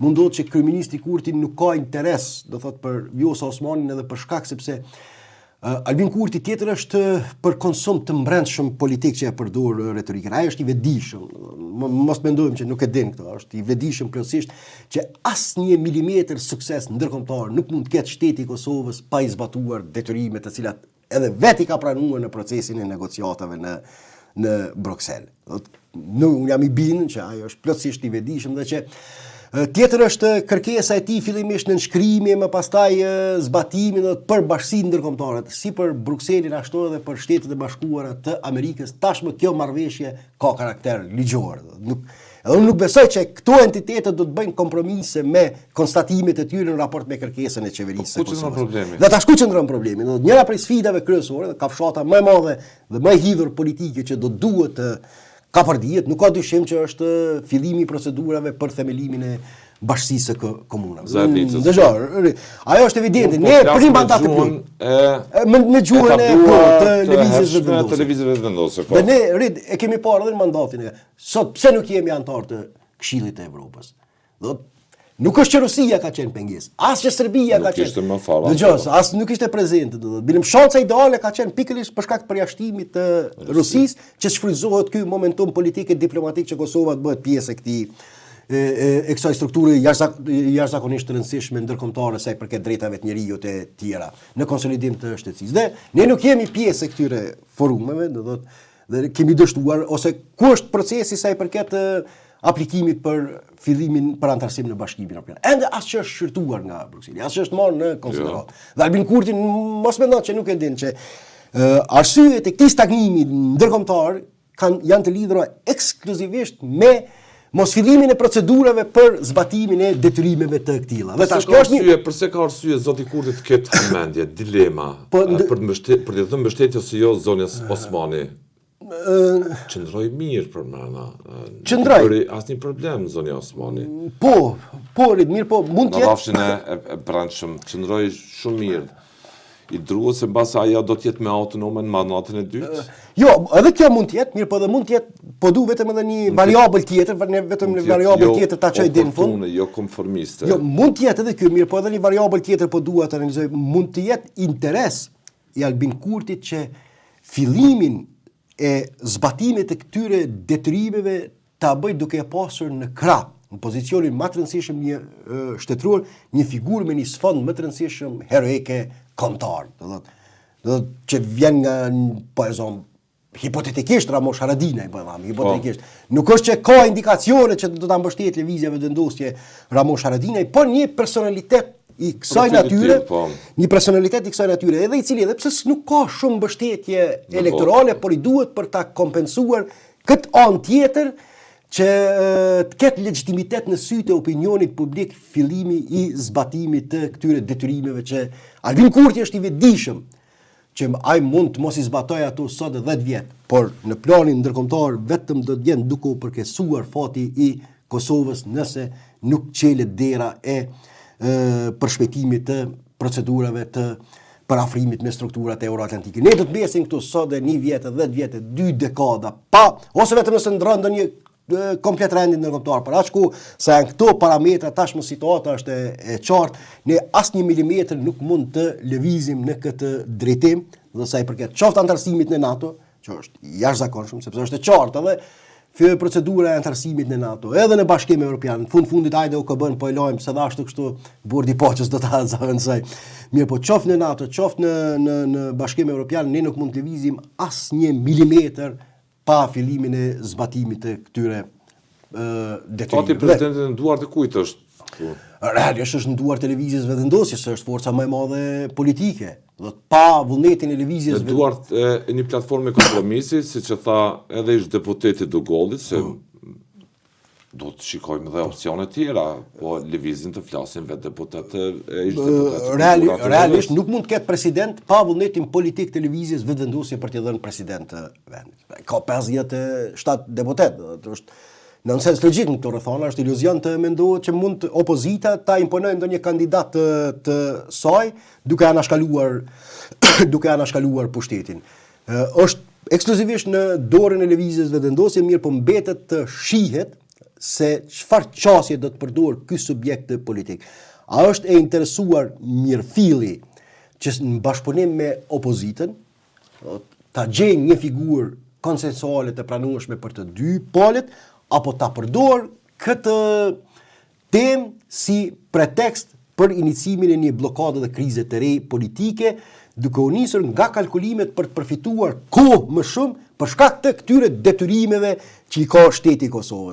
mundohet që kryeministri Kurti nuk ka interes, do thot për Vjosa Osmanin edhe për shkak sepse Albin Kurti tjetër është për konsum të mbrendshëm politik që e përdor retorikën. Ai është i vetëdijshëm. Mos mendojmë që nuk e din këtë, është i vetëdijshëm plotësisht që asnjë milimetër sukses ndërkombëtar nuk mund të ketë shteti i Kosovës pa i zbatuar detyrimet të cilat edhe vetë i ka pranuar në procesin e negociatave në Bruxelles. Unë jam i bindur që ai është plotësisht i vetëdijshëm dhe që tjetër është kërkesa e tij fillimisht në nënshkrimje, më pastaj zbatimin për bashkësinë ndërkombëtare, si për Brukselin ashtu edhe për Shtetet e Bashkuara të Amerikës. Tashmë kjo marrëveshje ka karakter ligjor. Edhe unë nuk besoj që këto entitete do të bëjnë kompromise me konstatimet e tyre në raport me kërkesën e qeverisë së Kosovës. Dhe tash ku qëndron problemi? Njëra prej sfidave kryesore, kafshata më e madhe dhe më e hidhur politike që do duhet ka përdihet, nuk ka dyshim që është fillimi i procedurave për themelimin e bashkësisë së komunave. Ajo është evidente. Ne prim mandat të plot. Me gjuhën e televizave të vendosur. Dhe ne e kemi parë edhe në mandatin e. Sot pse nuk jemi antar të Këshillit të Evropës? Nuk është që Rusia ka qenë pengesë, as që Serbia ka qenë. As nuk ishte prezente. Bilim shanca ideale ka qenë pikërisht për shkak të përjashtimit të Rusisë, që shfrytëzohet ky momentum politik e diplomatik që Kosova të bëhet pjesë e kësaj strukture jashtëzakonisht të rëndësishme ndërkombëtare sa i përket drejtave të njerëzit e tjera në konsolidim të shtetsisë. Dhe ne nuk jemi pjesë e këtyre forumeve, dhe kemi dështuar ose ku është procesi sa i përket aplikimit për fillimin për antarësim në Bashkimin Evropian. Ende as që është shqyrtuar nga Brukseli, as që është marrë në konsiderat. Dhe Albin Kurti mos mendon që nuk e din që arsyet e këtij stagnimi ndërkombëtar janë të lidhura ekskluzivisht me mos fillimin e procedurave për zbatimin e detyrimeve të këtilla. Dhe tash kjo është përse ka arsye zoti Kurti të ketë mendje, dilema për të dhënë mbështetje ose jo zonës Osmani. Qëndroj mirë për mëna. Qëndroj. Asnjë problem zoni Osmani. Mirë, mund të jetë. Në rrafshin e brendshëm qëndroj shumë mirë. I druhet se mbas ajo do të jetë me autonome në mandatin e dytë. Jo, edhe kjo mund të jetë, mirë, po edhe mund të jetë, po du vetëm edhe një variabël tjetër, vetëm një variabël tjetër ta çoj deri në fund. Jo konformiste. Jo, mund të jetë edhe kjo, mirë, po edhe një variabël tjetër po dua të analizoj. Mund të jetë interes i Albin Kurtit që fillimin e zbatimit të këtyre detyrimeve ta bëj duke e pasur në krah, në pozicionin më të rëndësishëm një shtetëror, një figurë me një sfond më të rëndësishëm heroike kombëtar. Do që vjen nga, po e zon, hipotetikisht Ramosh Haradinaj, hipotetikisht. Nuk është që ka indikacione që do ta mbështetë lëvizjeve vendosje Ramosh Haradinaj, por një personalitet i kësaj natyre, një personalitet i kësaj natyre, edhe i cili edhe pse nuk ka shumë mbështetje elektorale, por i duhet për ta kompensuar këtë anë tjetër që të ketë legjitimitet në sytë e opinionit publik fillimi i zbatimit të këtyre detyrimeve që Albin Kurti është i vetëdijshëm që ai mund të mos i zbatojë ato sot 10 vjet, por në planin ndërkombëtar vetëm do të jenë duke u përkesuar fati i Kosovës nëse nuk çelet dera e përshpejtimit të procedurave të parafrimit me strukturat euroatlantike. Ne do të mbesim këtu sot 1 vjet, 10 vjet, 2 dekada, pa ose vetëm nëse ndron ndonjë komplet rendin ndërkombëtar. Për aq ku sa janë këto parametra, tashmë situata është e qartë, ne asnjë milimetër nuk mund të lëvizim në këtë drejtim, dhe sa i përket qoftë antarësimit në NATO, që është jashtëzakonshëm, sepse është e qartë edhe procedura e antarësimit në NATO, edhe në Bashkimin Evropian. Në fundit hajde u bën po e lajm se dhe ashtu kështu bordi paqës do ta avancoj. Mirë, po qoftë në NATO, qoftë në Bashkimin Evropian, ne nuk mund të lëvizim asnjë milimetër pa fillimin e zbatimit të këtyre detyrimeve. Pati presidentin në duart e kujt është? Realisht është në duart e lëvizjes vendosjes, është forca më e madhe politike. Pa vullnetin e lëvizjes në duart e një platforme kompromisi, siç e tha edhe ish deputeti Dugolli, se do të shikojmë dhe opsione tjera, po lëvizjen të flasin vetë deputetë ish deputetë. Realisht nuk mund të ketë president pa vullnetin politik të lëvizjes vetëvendosje për t'i dhënë president të vendit. Ka 57 deputetë, është në sens logjik në këto rrethana, është iluzion të mendohet që mund opozita ta imponojë ndonjë kandidat të saj duke anashkaluar pushtetin. Është ekskluzivisht në dorën e lëvizjes vetëvendosje, mirë po mbetet të shihet se çfarë qasje do të përdor ky subjekt politik. A është e interesuar mirëfilli që në bashkëpunim me opozitën ta gjejë një figurë konsensuale të pranueshme për të dy palët, apo ta përdor këtë temë si pretekst për iniciimin e një blokade dhe krize të re politike, duke u nisur nga kalkulimet për të përfituar kohë më shumë për shkak të këtyre detyrimeve që i ka shteti i Kosovës.